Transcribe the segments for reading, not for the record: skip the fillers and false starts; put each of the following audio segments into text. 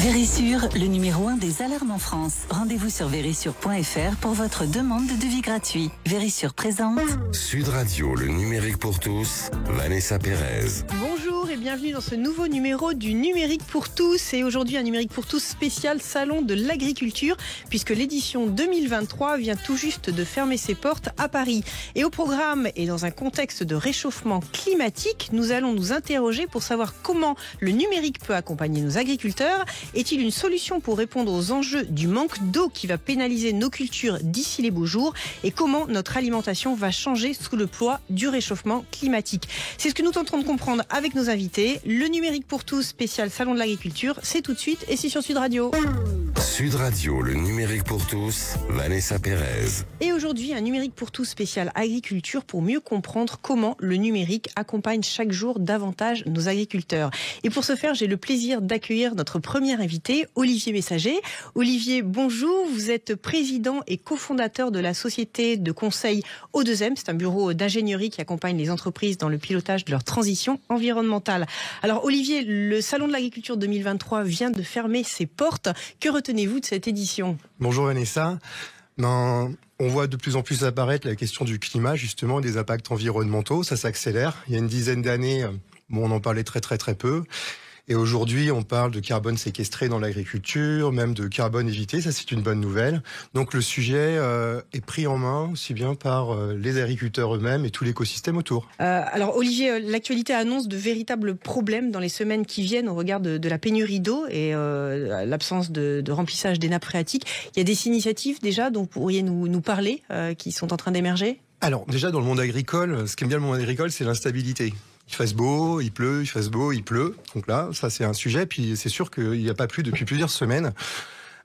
Vérissure, le numéro 1 des alarmes en France. Rendez-vous sur vérissure.fr pour votre demande de devis gratuit. Vérissure présente. Sud Radio, le numérique pour tous, Vanessa Pérez. Bonjour et bienvenue dans ce nouveau numéro du numérique pour tous. Et aujourd'hui un numérique pour tous spécial salon de l'agriculture, puisque l'édition 2023 vient tout juste de fermer ses portes à Paris. Et au programme et dans un contexte de réchauffement climatique, nous allons nous interroger pour savoir comment le numérique peut accompagner nos agriculteurs. Est-il une solution pour répondre aux enjeux du manque d'eau qui va pénaliser nos cultures d'ici les beaux jours, et comment notre alimentation va changer sous le poids du réchauffement climatique? C'est ce que nous tenterons de comprendre avec nos invités. Le numérique pour tous spécial salon de l'agriculture, c'est tout de suite et c'est sur Sud Radio. Sud Radio, le numérique pour tous, Vanessa Pérez. Et aujourd'hui, un numérique pour tous spécial agriculture pour mieux comprendre comment le numérique accompagne chaque jour davantage nos agriculteurs. Et pour ce faire, j'ai le plaisir d'accueillir notre premier invité, Olivier Messager. Olivier, bonjour. Vous êtes président et cofondateur de la société de conseil O2M. C'est un bureau d'ingénierie qui accompagne les entreprises dans le pilotage de leur transition environnementale. Alors Olivier, le salon de l'agriculture 2023 vient de fermer ses portes. Que retenez-vous de cette édition? Bonjour Vanessa. On voit de plus en plus apparaître la question du climat, justement, des impacts environnementaux. Ça s'accélère. Il y a une dizaine d'années, on en parlait très peu. Et aujourd'hui, on parle de carbone séquestré dans l'agriculture, même de carbone évité. Ça, c'est une bonne nouvelle. Donc, le sujet est pris en main aussi bien par les agriculteurs eux-mêmes et tout l'écosystème autour. Alors, Olivier, l'actualité annonce de véritables problèmes dans les semaines qui viennent au regard de la pénurie d'eau et l'absence de remplissage des nappes phréatiques. Il y a des initiatives déjà dont vous pourriez nous parler qui sont en train d'émerger? Alors, déjà, dans le monde agricole, ce qu'aime bien le monde agricole, c'est l'instabilité. Il fasse beau, il pleut, il fasse beau, il pleut. Donc là, ça c'est un sujet. Puis c'est sûr qu'il n'y a pas plu depuis plusieurs semaines.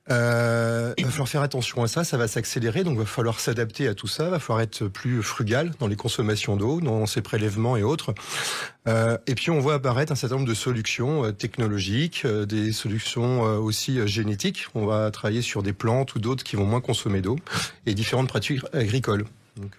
Il va falloir faire attention à ça, ça va s'accélérer. Donc il va falloir s'adapter à tout ça. Il va falloir être plus frugal dans les consommations d'eau, dans ses prélèvements et autres. Et puis on voit apparaître un certain nombre de solutions technologiques, des solutions aussi génétiques. On va travailler sur des plantes ou d'autres qui vont moins consommer d'eau et différentes pratiques agricoles. Donc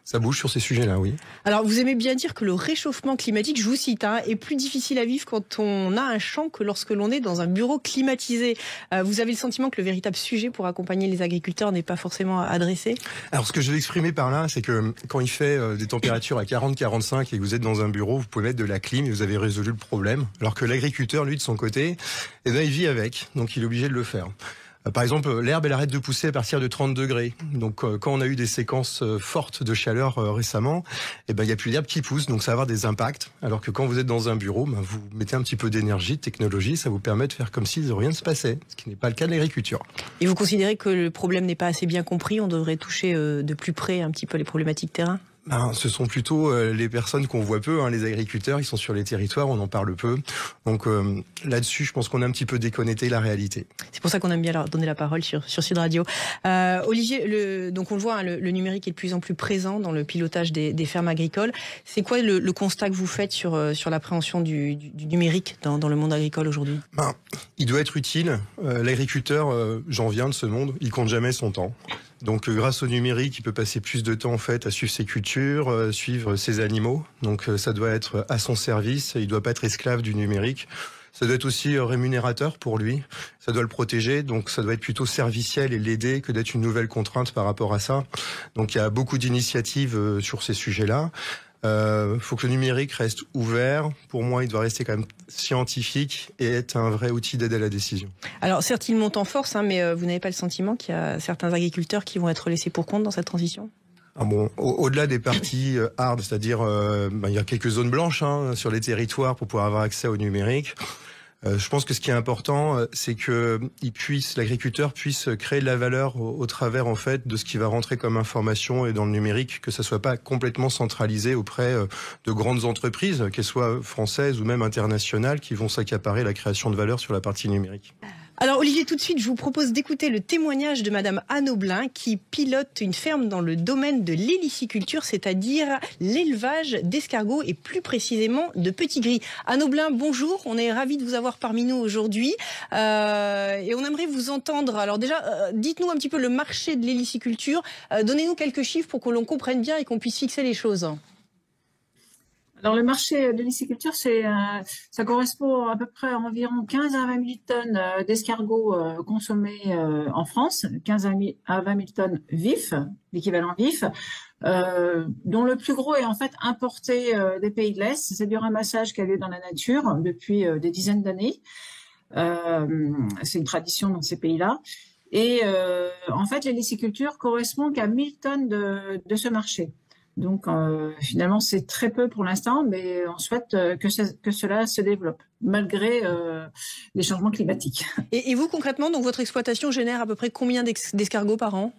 ça bouge sur ces sujets-là, oui. Alors vous aimez bien dire que le réchauffement climatique, je vous cite, est plus difficile à vivre quand on a un champ que lorsque l'on est dans un bureau climatisé. Vous avez le sentiment que le véritable sujet pour accompagner les agriculteurs n'est pas forcément adressé? Alors ce que je vais exprimer par là, c'est que quand il fait des températures à 40-45 et que vous êtes dans un bureau, vous pouvez mettre de la clim et vous avez résolu le problème. Alors que l'agriculteur, lui, de son côté, il vit avec, donc il est obligé de le faire. Par exemple, l'herbe, elle arrête de pousser à partir de 30 degrés. Donc, quand on a eu des séquences fortes de chaleur récemment, il n'y a plus d'herbe qui pousse, donc ça va avoir des impacts. Alors que quand vous êtes dans un bureau, vous mettez un petit peu d'énergie, de technologie, ça vous permet de faire comme si rien ne se passait, ce qui n'est pas le cas de l'agriculture. Et vous considérez que le problème n'est pas assez bien compris? On devrait toucher de plus près un petit peu les problématiques terrain? Ce sont plutôt les personnes qu'on voit peu, les agriculteurs, ils sont sur les territoires, on en parle peu. Donc là-dessus, je pense qu'on a un petit peu déconnecté la réalité. C'est pour ça qu'on aime bien leur donner la parole sur Sud Radio. Olivier, donc on le voit, le numérique est de plus en plus présent dans le pilotage des fermes agricoles. C'est quoi le constat que vous faites sur l'appréhension du numérique dans le monde agricole aujourd'hui? Il doit être utile. L'agriculteur, j'en viens de ce monde, il compte jamais son temps. Donc grâce au numérique, il peut passer plus de temps en fait à suivre ses cultures, suivre ses animaux. Donc ça doit être à son service, il doit pas être esclave du numérique. Ça doit être aussi rémunérateur pour lui, ça doit le protéger, donc ça doit être plutôt serviciel et l'aider que d'être une nouvelle contrainte par rapport à ça. Donc il y a beaucoup d'initiatives sur ces sujets-là. Faut que le numérique reste ouvert. Pour moi, il doit rester quand même scientifique et être un vrai outil d'aide à la décision. Alors certes, il monte en force, mais vous n'avez pas le sentiment qu'il y a certains agriculteurs qui vont être laissés pour compte dans cette transition? Au-delà des parties hard, c'est-à-dire il y a quelques zones blanches sur les territoires pour pouvoir avoir accès au numérique. Je pense que ce qui est important, c'est que l'agriculteur puisse créer de la valeur au travers en fait de ce qui va rentrer comme information et dans le numérique, que ça soit pas complètement centralisé auprès de grandes entreprises, qu'elles soient françaises ou même internationales, qui vont s'accaparer la création de valeur sur la partie numérique. Alors Olivier, tout de suite, je vous propose d'écouter le témoignage de Madame Anne Aublin qui pilote une ferme dans le domaine de l'héliciculture, c'est-à-dire l'élevage d'escargots et plus précisément de petits gris. Anne Aublin, bonjour, on est ravis de vous avoir parmi nous aujourd'hui et on aimerait vous entendre. Alors déjà, dites-nous un petit peu le marché de l'héliciculture, donnez-nous quelques chiffres pour que l'on comprenne bien et qu'on puisse fixer les choses. Alors le marché de l'héliciculture, ça correspond à peu près à environ 15 à 20 000 tonnes d'escargots consommés en France, 15 à 20 000 tonnes vifs, l'équivalent vif, dont le plus gros est en fait importé des pays de l'Est. C'est du ramassage qui a lieu dans la nature depuis des dizaines d'années. C'est une tradition dans ces pays-là. Et en fait, l'héliciculture correspond qu'à 1000 tonnes de ce marché. Donc finalement, c'est très peu pour l'instant, mais on souhaite que cela se développe, malgré les changements climatiques. Et vous, concrètement, donc votre exploitation génère à peu près combien d'escargots par an ?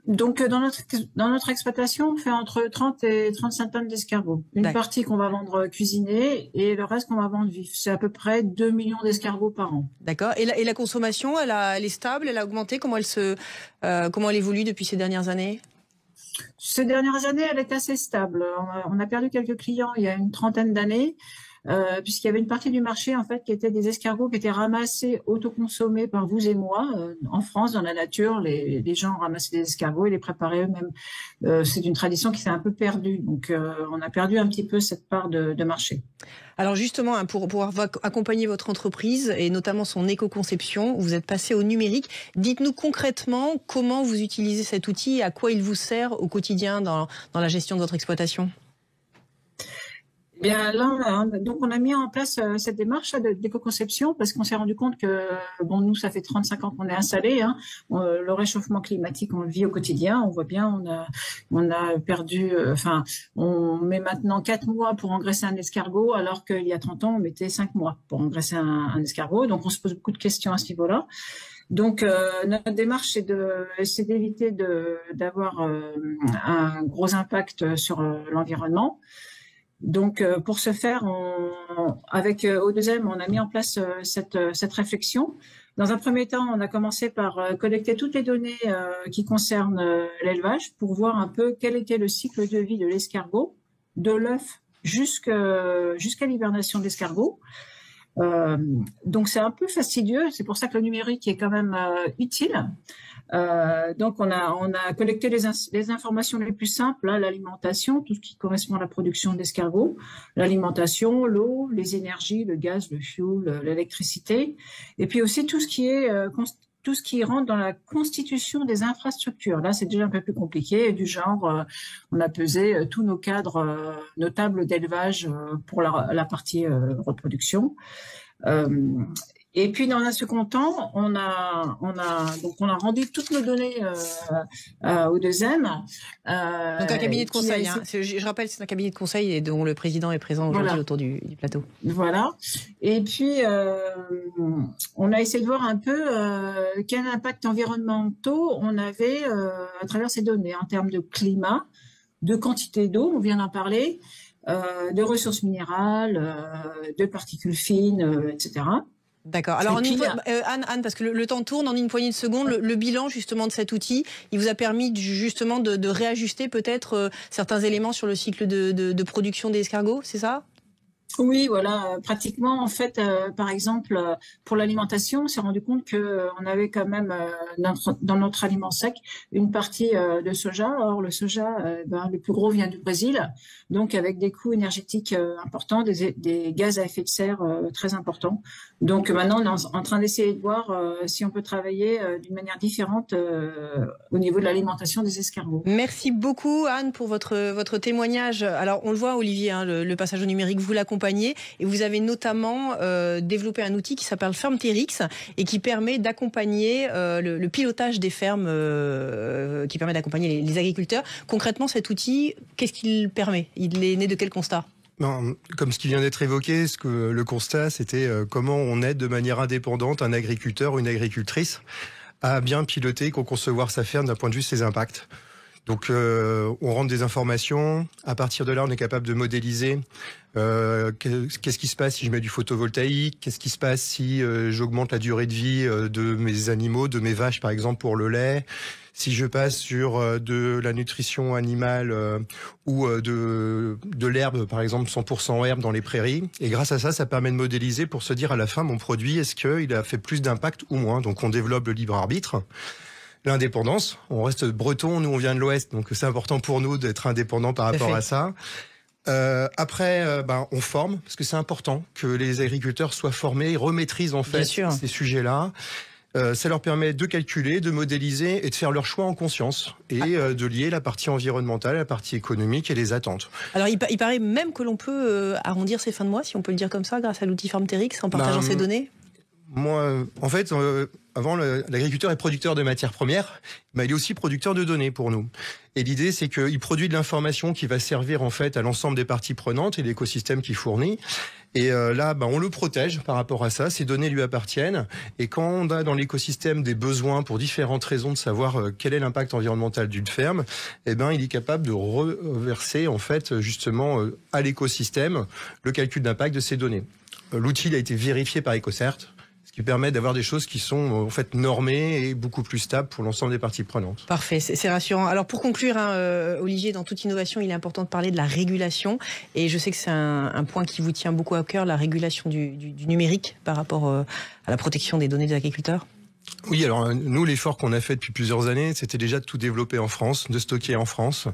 Donc dans notre exploitation, on fait entre 30 et 35 tonnes d'escargots. Une partie qu'on va vendre cuisinée et le reste qu'on va vendre vif. C'est à peu près 2 millions d'escargots par an. D'accord. Et la consommation, elle est stable, elle a augmenté ? Comment elle évolue depuis ces dernières années ? Ces dernières années, elle est assez stable. On a perdu quelques clients il y a une trentaine d'années, puisqu'il y avait une partie du marché en fait qui était des escargots qui étaient ramassés, autoconsommés par vous et moi. En France, dans la nature, les gens ramassaient des escargots et les préparaient eux-mêmes. C'est une tradition qui s'est un peu perdue. Donc, on a perdu un petit peu cette part de marché. Alors justement, pour pouvoir accompagner votre entreprise et notamment son éco-conception, vous êtes passé au numérique. Dites-nous concrètement comment vous utilisez cet outil et à quoi il vous sert au quotidien dans la gestion de votre exploitation. Bien là, donc on a mis en place cette démarche d'éco-conception parce qu'on s'est rendu compte que nous ça fait 35 ans qu'on est installés. Le réchauffement climatique on le vit au quotidien. On voit bien, on a perdu. On met maintenant 4 mois pour engraisser un escargot alors qu'il y a 30 ans on mettait 5 mois pour engraisser un escargot. Donc on se pose beaucoup de questions à ce niveau-là. Donc notre démarche c'est d'éviter d'avoir un gros impact sur l'environnement. Donc, pour ce faire, avec O2M, on a mis en place cette réflexion. Dans un premier temps, on a commencé par collecter toutes les données qui concernent l'élevage pour voir un peu quel était le cycle de vie de l'escargot, de l'œuf jusqu'à l'hivernation de l'escargot. Donc, c'est un peu fastidieux. C'est pour ça que le numérique est quand même utile. Donc on a collecté les informations les plus simples, l'alimentation, tout ce qui correspond à la production d'escargots, l'alimentation, l'eau, les énergies, le gaz, le fioul, l'électricité, et puis aussi tout ce qui rentre dans la constitution des infrastructures. Là, c'est déjà un peu plus compliqué, du genre, on a pesé tous nos cadres, nos tables d'élevage pour la partie reproduction. Et puis dans un second temps, on a rendu toutes nos données au O2M. Donc un cabinet de conseil. Je rappelle, c'est un cabinet de conseil et dont le président est présent aujourd'hui autour du plateau. Voilà. Et puis on a essayé de voir un peu quel impact environnementaux on avait à travers ces données en termes de climat, de quantité d'eau, on vient d'en parler, de ressources minérales, de particules fines, etc. D'accord. Alors, Anne, parce que le temps tourne, en une poignée de secondes, le bilan justement de cet outil, il vous a permis justement de réajuster peut-être certains éléments sur le cycle de production des escargots, c'est ça ? Oui, voilà, pratiquement en fait, par exemple, pour l'alimentation, on s'est rendu compte que on avait quand même dans notre aliment sec une partie de soja. Or, le soja, le plus gros vient du Brésil, donc avec des coûts énergétiques importants, des gaz à effet de serre très importants. Donc maintenant, on est en train d'essayer de voir si on peut travailler d'une manière différente au niveau de l'alimentation des escargots. Merci beaucoup, Anne, pour votre témoignage. Alors, on le voit, Olivier, le passage au numérique, vous l'accompagnez. Et vous avez notamment développé un outil qui s'appelle Fermterix et qui permet d'accompagner le pilotage des fermes, qui permet d'accompagner les agriculteurs. Concrètement, cet outil, qu'est-ce qu'il permet ? Il est né de quel constat ? Non, comme ce qui vient d'être évoqué, le constat, c'était comment on aide de manière indépendante un agriculteur ou une agricultrice à bien piloter, concevoir sa ferme d'un point de vue de ses impacts. Donc, on rentre des informations. À partir de là, on est capable de modéliser qu'est-ce qui se passe si je mets du photovoltaïque, qu'est-ce qui se passe si j'augmente la durée de vie de mes animaux, de mes vaches par exemple pour le lait, si je passe sur de la nutrition animale ou de l'herbe par exemple 100% herbe dans les prairies. Et grâce à ça, ça permet de modéliser pour se dire à la fin mon produit est-ce qu'il a fait plus d'impact ou moins. Donc on développe le libre arbitre. L'indépendance, on reste breton, nous on vient de l'Ouest, donc c'est important pour nous d'être indépendants par rapport à ça. Après, on forme, parce que c'est important que les agriculteurs soient formés et remaîtrisent en fait ces sujets-là. Ça leur permet de calculer, de modéliser et de faire leurs choix en conscience et de lier la partie environnementale, la partie économique et les attentes. Alors il paraît même que l'on peut arrondir ses fins de mois, si on peut le dire comme ça, grâce à l'outil FarmTerix en partageant ses données. Moi, en fait, avant, l'agriculteur est producteur de matières premières, mais il est aussi producteur de données pour nous. Et l'idée, c'est qu'il produit de l'information qui va servir en fait à l'ensemble des parties prenantes et l'écosystème qu'il fournit. Et là, on le protège par rapport à ça. Ces données lui appartiennent. Et quand on a dans l'écosystème des besoins pour différentes raisons de savoir quel est l'impact environnemental d'une ferme, il est capable de reverser en fait justement à l'écosystème le calcul d'impact de ces données. L'outil a été vérifié par EcoCert, ce qui permet d'avoir des choses qui sont en fait normées et beaucoup plus stables pour l'ensemble des parties prenantes. Parfait, c'est rassurant. Alors pour conclure, Olivier, dans toute innovation, il est important de parler de la régulation. Et je sais que c'est un point qui vous tient beaucoup à cœur, la régulation du numérique par rapport à la protection des données des agriculteurs. Oui, alors nous, l'effort qu'on a fait depuis plusieurs années, c'était déjà de tout développer en France, de stocker en France.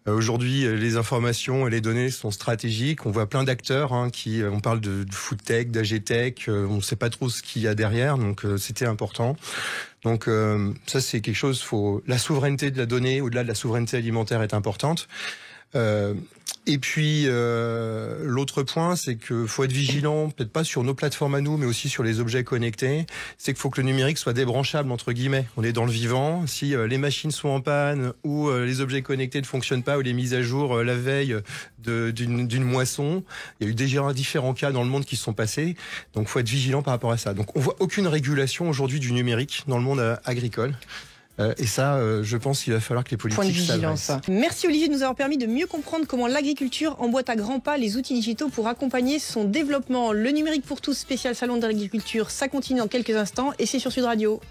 Aujourd'hui, les informations et les données sont stratégiques. On voit plein d'acteurs on parle de food tech, d'AG-tech, on ne sait pas trop ce qu'il y a derrière, donc c'était important. Donc ça, c'est quelque chose, la souveraineté de la donnée, au-delà de la souveraineté alimentaire, est importante. Et puis l'autre point, c'est que faut être vigilant, peut-être pas sur nos plateformes à nous, mais aussi sur les objets connectés. C'est qu'il faut que le numérique soit débranchable entre guillemets. On est dans le vivant. Si les machines sont en panne ou les objets connectés ne fonctionnent pas ou les mises à jour la veille d'une moisson, il y a eu déjà différents cas dans le monde qui se sont passés. Donc faut être vigilant par rapport à ça. Donc on voit aucune régulation aujourd'hui du numérique dans le monde agricole. Et ça, je pense qu'il va falloir que les politiques s'adressent. Merci Olivier de nous avoir permis de mieux comprendre comment l'agriculture emboîte à grands pas les outils digitaux pour accompagner son développement. Le numérique pour tous, spécial salon de l'agriculture, ça continue dans quelques instants et c'est sur Sud Radio.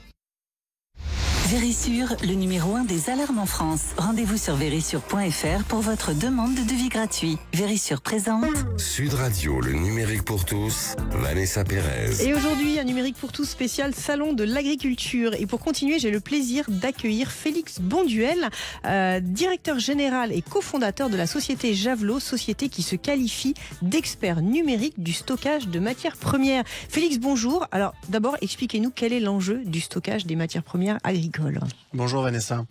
Vérissure, le numéro 1 des alarmes en France. Rendez-vous sur vérissure.fr pour votre demande de devis gratuit. Vérissure présente. Sud Radio, le numérique pour tous, Vanessa Pérez. Et aujourd'hui, un numérique pour tous spécial salon de l'agriculture. Et pour continuer, j'ai le plaisir d'accueillir Félix Bonduel, directeur général et cofondateur de la société Javelot, société qui se qualifie d'expert numérique du stockage de matières premières. Félix, bonjour. Alors d'abord, expliquez-nous quel est l'enjeu du stockage des matières premières agricoles. Bonjour Vanessa.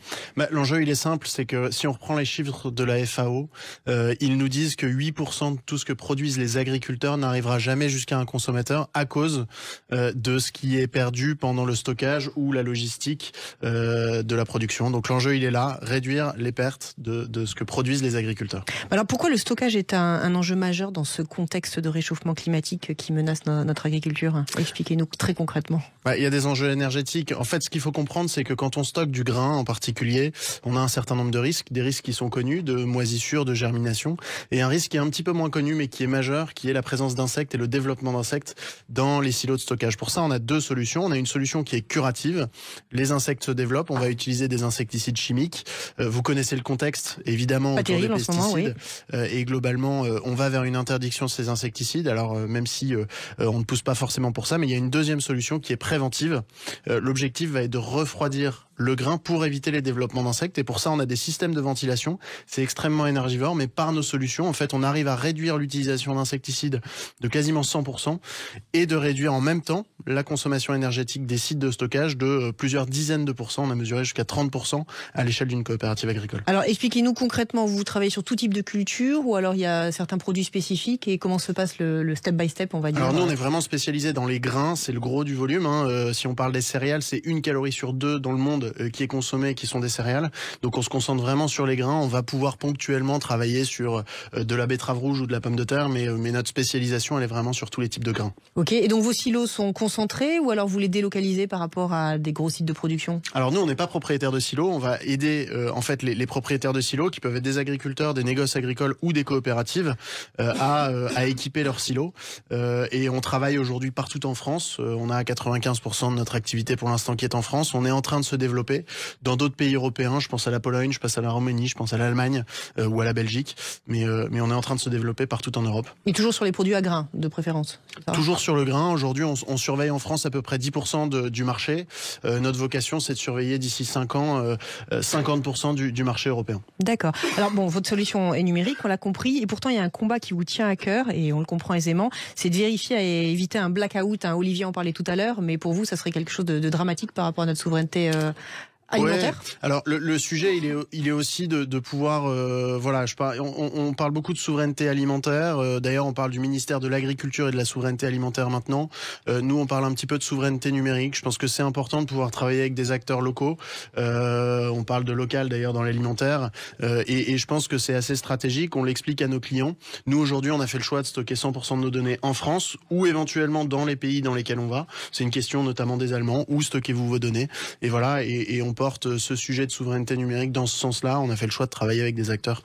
L'enjeu il est simple, c'est que si on reprend les chiffres de la FAO, ils nous disent que 8% de tout ce que produisent les agriculteurs n'arrivera jamais jusqu'à un consommateur à cause de ce qui est perdu pendant le stockage ou la logistique de la production. Donc l'enjeu il est là, réduire les pertes de ce que produisent les agriculteurs. Alors pourquoi le stockage est un enjeu majeur dans ce contexte de réchauffement climatique qui menace notre agriculture? Expliquez-nous très concrètement. Il y a des enjeux énergétiques. En fait, ce qu'il faut comprendre, c'est que quand on stocke du grain en particulier, on a un certain nombre de risques, des risques qui sont connus, de moisissure, de germination, et un risque qui est un petit peu moins connu mais qui est majeur, qui est la présence d'insectes et le développement d'insectes dans les silos de stockage. Pour ça, on a deux solutions. On a une solution qui est curative. Les insectes se développent, on va utiliser des insecticides chimiques. Vous connaissez le contexte, évidemment, autour des pesticides. Moment, oui. Et globalement, on va vers une interdiction de ces insecticides. Alors, même si on ne pousse pas forcément pour ça, mais il y a une deuxième solution qui est préventive. L'objectif va être de refroidir le grain pour éviter les développements d'insectes. Et pour ça, on a des systèmes de ventilation. C'est extrêmement énergivore, mais par nos solutions, en fait, on arrive à réduire l'utilisation d'insecticides de quasiment 100% et de réduire en même temps la consommation énergétique des sites de stockage de plusieurs dizaines de pourcents. On a mesuré jusqu'à 30% à l'échelle d'une coopérative agricole. Alors, expliquez-nous concrètement, vous travaillez sur tout type de culture ou alors il y a certains produits spécifiques et comment se passe le step by step, on va dire? Alors nous, on est vraiment spécialisé dans les grains, c'est le gros du volume. Si on parle des céréales, c'est 1 calorie sur 2 dans le monde qui est consommée, qui sont des céréales. Donc on se concentre vraiment sur les grains. On va pouvoir ponctuellement travailler sur de la betterave rouge ou de la pomme de terre, mais notre spécialisation, elle est vraiment sur tous les types de grains. Ok, et donc vos silos sont concentrés ou alors vous les délocalisez par rapport à des gros sites de production? Alors nous, on n'est pas propriétaire de silos. On va aider en fait les propriétaires de silos, qui peuvent être des agriculteurs, des négoces agricoles ou des coopératives, à équiper leurs silos. Et on travaille aujourd'hui partout en France. On a 95% de notre activité pour l'instant qui est en France. On est en train de se développer développés. Dans d'autres pays européens, je pense à la Pologne, je pense à la Roumanie, je pense à l'Allemagne ou à la Belgique, mais on est en train de se développer partout en Europe. Et toujours sur les produits à grains, de préférence. Toujours sur le grain. Aujourd'hui, on surveille en France à peu près 10% du marché. Notre vocation, c'est de surveiller d'ici 5 ans 50% du marché européen. D'accord. Alors bon, votre solution est numérique, on l'a compris, et pourtant il y a un combat qui vous tient à cœur, et on le comprend aisément, c'est de vérifier et éviter un blackout. Olivier en parlait tout à l'heure, mais pour vous, ça serait quelque chose de dramatique par rapport à notre souveraineté alimentaire. Ouais. Alors le sujet, il est aussi de pouvoir, on parle beaucoup de souveraineté alimentaire. D'ailleurs, on parle du ministère de l'Agriculture et de la souveraineté alimentaire maintenant. Nous, on parle un petit peu de souveraineté numérique. Je pense que c'est important de pouvoir travailler avec des acteurs locaux. On parle de local d'ailleurs dans l'alimentaire, et je pense que c'est assez stratégique. On l'explique à nos clients. Nous, aujourd'hui, on a fait le choix de stocker 100% de nos données en France ou éventuellement dans les pays dans lesquels on va. C'est une question notamment des Allemands. Où stockez-vous vos données? Et voilà, et on porte ce sujet de souveraineté numérique dans ce sens-là. On a fait le choix de travailler avec des acteurs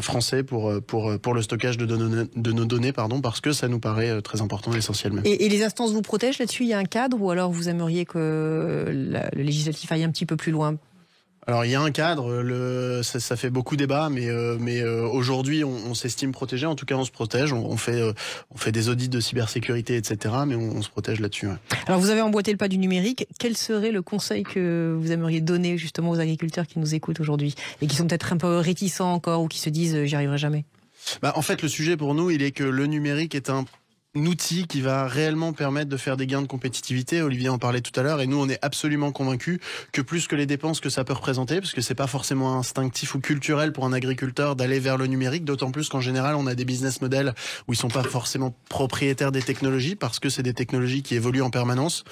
français pour le stockage de nos données, parce que ça nous paraît très important et essentiel même. Et les instances vous protègent là-dessus? Il y a un cadre, ou alors vous aimeriez que le législatif aille un petit peu plus loin? Alors il y a un cadre, ça fait beaucoup débat, mais aujourd'hui on s'estime protégé. En tout cas, on se protège. On fait des audits de cybersécurité, etc. Mais on se protège là-dessus. Ouais. Alors vous avez emboîté le pas du numérique. Quel serait le conseil que vous aimeriez donner justement aux agriculteurs qui nous écoutent aujourd'hui et qui sont peut-être un peu réticents encore, ou qui se disent j'y arriverai jamais? En fait, le sujet pour nous, il est que le numérique est un outil qui va réellement permettre de faire des gains de compétitivité. Olivier en parlait tout à l'heure, et nous on est absolument convaincus que plus que les dépenses que ça peut représenter, parce que c'est pas forcément instinctif ou culturel pour un agriculteur d'aller vers le numérique, d'autant plus qu'en général on a des business models où ils sont pas forcément propriétaires des technologies, parce que c'est des technologies qui évoluent en permanence,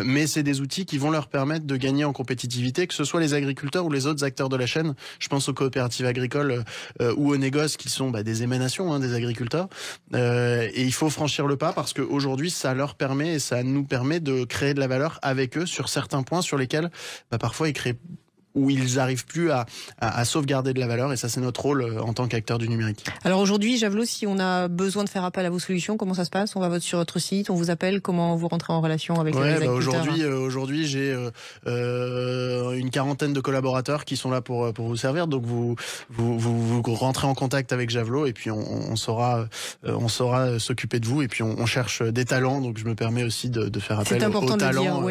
mais c'est des outils qui vont leur permettre de gagner en compétitivité, que ce soit les agriculteurs ou les autres acteurs de la chaîne. Je pense aux coopératives agricoles ou aux négoces qui sont des émanations des agriculteurs, et il faut franchir le pas, parce qu'aujourd'hui ça leur permet et ça nous permet de créer de la valeur avec eux sur certains points sur lesquels parfois ils n'arrivent plus à sauvegarder de la valeur, et ça c'est notre rôle en tant qu'acteur du numérique. Alors aujourd'hui, Javelot, si on a besoin de faire appel à vos solutions, comment ça se passe? On va sur votre site, on vous appelle, comment vous rentrez en relation avec les agriculteurs? Aujourd'hui j'ai une quarantaine de collaborateurs qui sont là pour vous servir, donc vous rentrez en contact avec Javelot, et puis on saura s'occuper de vous, et puis on cherche des talents, donc je me permets aussi de faire appel aux talents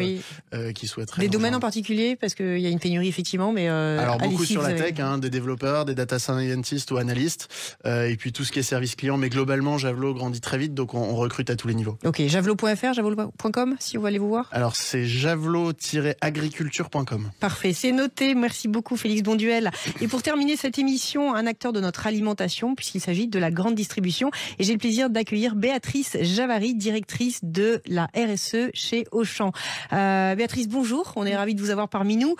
qui souhaiteraient. Des domaines en particulier, parce qu'il y a une pénurie effectivement. Mais alors beaucoup sur la tech, des développeurs, des data scientists ou analystes, et puis tout ce qui est service client. Mais globalement, Javelot grandit très vite, donc on recrute à tous les niveaux. Ok, javelot.fr, javelot.com, si on va aller vous voir. Alors c'est javelot-agriculture.com. Parfait, c'est noté. Merci beaucoup Félix Bonduel. Et pour terminer cette émission, un acteur de notre alimentation, puisqu'il s'agit de la grande distribution. Et j'ai le plaisir d'accueillir Béatrice Javary, directrice de la RSE chez Auchan. Béatrice, bonjour. On est ravis de vous avoir parmi nous.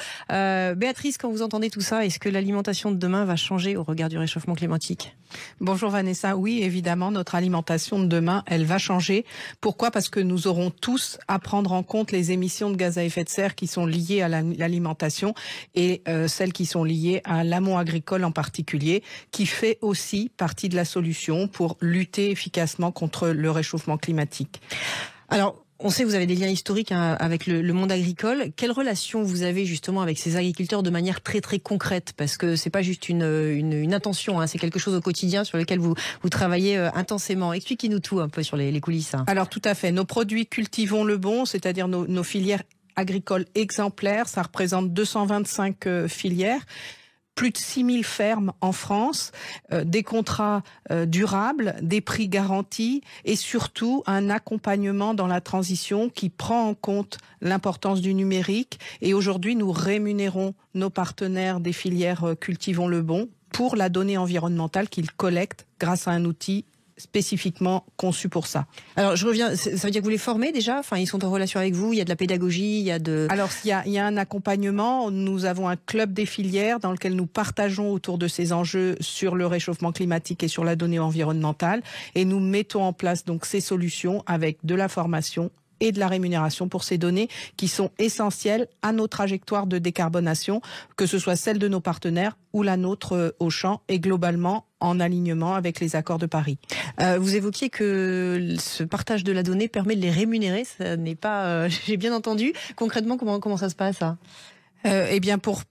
Béatrice, quand vous entendez tout ça, est-ce que l'alimentation de demain va changer au regard du réchauffement climatique? Bonjour Vanessa, oui évidemment notre alimentation de demain elle va changer. Pourquoi? Parce que nous aurons tous à prendre en compte les émissions de gaz à effet de serre qui sont liées à l'alimentation et celles qui sont liées à l'amont agricole en particulier, qui fait aussi partie de la solution pour lutter efficacement contre le réchauffement climatique. Alors, on sait que vous avez des liens historiques avec le monde agricole. Quelle relation vous avez justement avec ces agriculteurs de manière très très concrète? Parce que c'est pas juste une intention, c'est quelque chose au quotidien sur lequel vous travaillez intensément. Expliquez-nous tout un peu sur les coulisses. Alors tout à fait. Nos produits Cultivons le Bon, c'est-à-dire nos filières agricoles exemplaires, ça représente 225 filières. Plus de 6000 fermes en France, des contrats durables, des prix garantis et surtout un accompagnement dans la transition qui prend en compte l'importance du numérique. Et aujourd'hui, nous rémunérons nos partenaires des filières Cultivons le Bon pour la donnée environnementale qu'ils collectent grâce à un outil spécifiquement conçu pour ça. Alors je reviens, ça veut dire que vous les formez déjà? Ils sont en relation avec vous, il y a de la pédagogie, il y a de... Alors il y a un accompagnement, nous avons un club des filières dans lequel nous partageons autour de ces enjeux sur le réchauffement climatique et sur la donnée environnementale, et nous mettons en place donc ces solutions avec de la formation et de la rémunération pour ces données qui sont essentielles à nos trajectoires de décarbonation, que ce soit celle de nos partenaires ou la nôtre Auchan, et globalement en alignement avec les accords de Paris. Vous évoquiez que ce partage de la donnée permet de les rémunérer, ça n'est pas... j'ai bien entendu. Concrètement, comment ça se passe ça? Eh bien, pour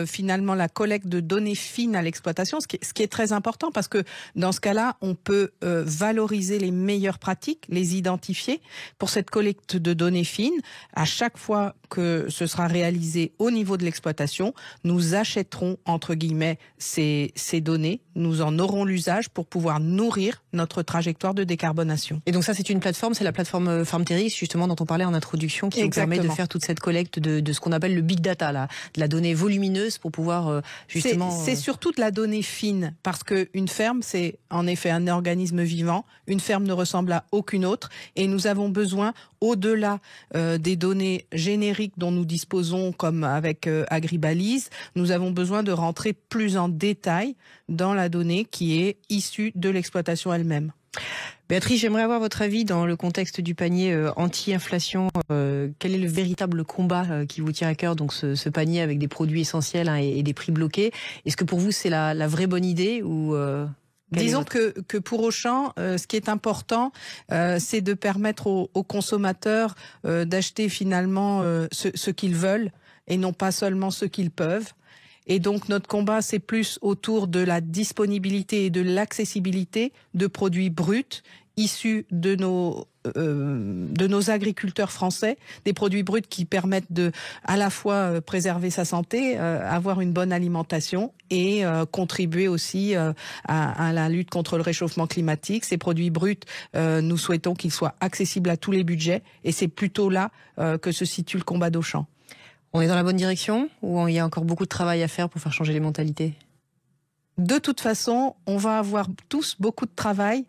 finalement la collecte de données fines à l'exploitation, ce qui est très important, parce que dans ce cas-là, on peut valoriser les meilleures pratiques, les identifier. Pour cette collecte de données fines, à chaque fois que ce sera réalisé au niveau de l'exploitation, nous achèterons, entre guillemets, ces données. Nous en aurons l'usage pour pouvoir nourrir notre trajectoire de décarbonation. Et donc ça, c'est une plateforme, c'est la plateforme FarmTerix, justement, dont on parlait en introduction, qui nous permet de faire toute cette collecte de ce qu'on appelle le big data, là, de la donnée volumineuse pour pouvoir justement... C'est surtout de la donnée fine, parce qu'une ferme, c'est en effet un organisme vivant. Une ferme ne ressemble à aucune autre, et nous avons besoin, au-delà des données génériques dont nous disposons, comme avec Agribalise, nous avons besoin de rentrer plus en détail dans la donnée qui est issue de l'exploitation elle-même. Béatrice, j'aimerais avoir votre avis dans le contexte du panier anti-inflation. Quel est le véritable combat qui vous tient à cœur, donc ce panier avec des produits essentiels et des prix bloqués? Est-ce que pour vous c'est la vraie bonne idée ou Disons que pour Auchan, ce qui est important, c'est de permettre aux consommateurs d'acheter finalement ce qu'ils veulent et non pas seulement ce qu'ils peuvent. Et donc notre combat, c'est plus autour de la disponibilité et de l'accessibilité de produits bruts issus de nos agriculteurs français, des produits bruts qui permettent de à la fois préserver sa santé, avoir une bonne alimentation et contribuer aussi à la lutte contre le réchauffement climatique. Ces produits bruts, nous souhaitons qu'ils soient accessibles à tous les budgets, et c'est plutôt là que se situe le combat d'Auchan. On est dans la bonne direction ou il y a encore beaucoup de travail à faire pour faire changer les mentalités ? De toute façon, on va avoir tous beaucoup de travail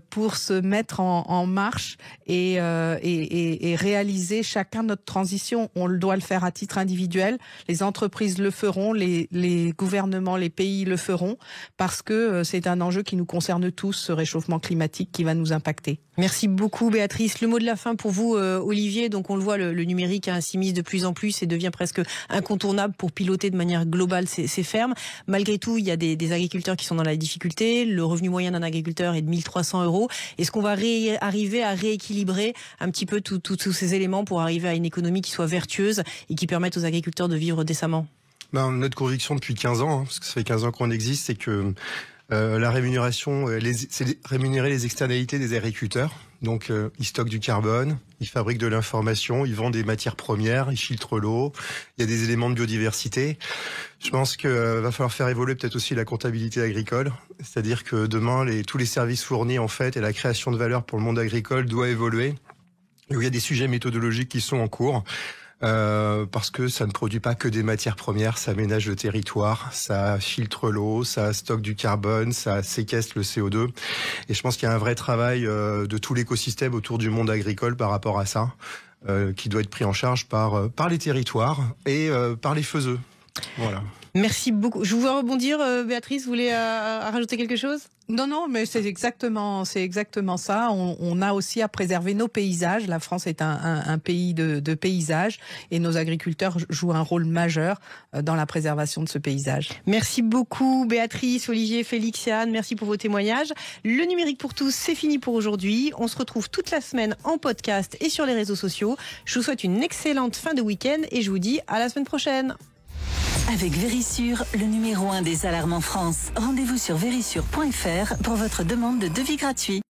pour se mettre en marche et réaliser chacun notre transition. On doit le faire à titre individuel. Les entreprises le feront, les gouvernements, les pays le feront, parce que c'est un enjeu qui nous concerne tous, ce réchauffement climatique qui va nous impacter. Merci beaucoup Béatrice. Le mot de la fin pour vous Olivier. Donc on le voit, le numérique s'immisce de plus en plus et devient presque incontournable pour piloter de manière globale ces fermes. Malgré tout, il y a des agriculteurs qui sont dans la difficulté. Le revenu moyen d'un agriculteur est de 1 300 €. Est-ce qu'on va arriver à rééquilibrer un petit peu tous ces éléments pour arriver à une économie qui soit vertueuse et qui permette aux agriculteurs de vivre décemment ? Notre conviction depuis 15 ans, parce que ça fait 15 ans qu'on existe, c'est que la rémunération, c'est rémunérer les externalités des agriculteurs. Donc, ils stockent du carbone, ils fabriquent de l'information, ils vendent des matières premières, ils filtrent l'eau. Il y a des éléments de biodiversité. Je pense que va falloir faire évoluer peut-être aussi la comptabilité agricole. C'est-à-dire que demain, tous les services fournis, en fait, et la création de valeur pour le monde agricole doit évoluer. Et où il y a des sujets méthodologiques qui sont en cours. Parce que ça ne produit pas que des matières premières, ça aménage le territoire, ça filtre l'eau, ça stocke du carbone, ça séquestre le CO2. Et je pense qu'il y a un vrai travail de tout l'écosystème autour du monde agricole par rapport à ça, qui doit être pris en charge par les territoires et par les faiseux. Voilà. Merci beaucoup. Je vous vois rebondir, Béatrice, vous voulez rajouter quelque chose ? Non, mais c'est exactement ça. On a aussi à préserver nos paysages. La France est un pays de paysages et nos agriculteurs jouent un rôle majeur dans la préservation de ce paysage. Merci beaucoup Béatrice, Olivier, Félix et Anne. Merci pour vos témoignages. Le numérique pour tous, c'est fini pour aujourd'hui. On se retrouve toute la semaine en podcast et sur les réseaux sociaux. Je vous souhaite une excellente fin de week-end et je vous dis à la semaine prochaine. Avec Vérissure, le numéro 1 des alarmes en France. Rendez-vous sur vérissure.fr pour votre demande de devis gratuit.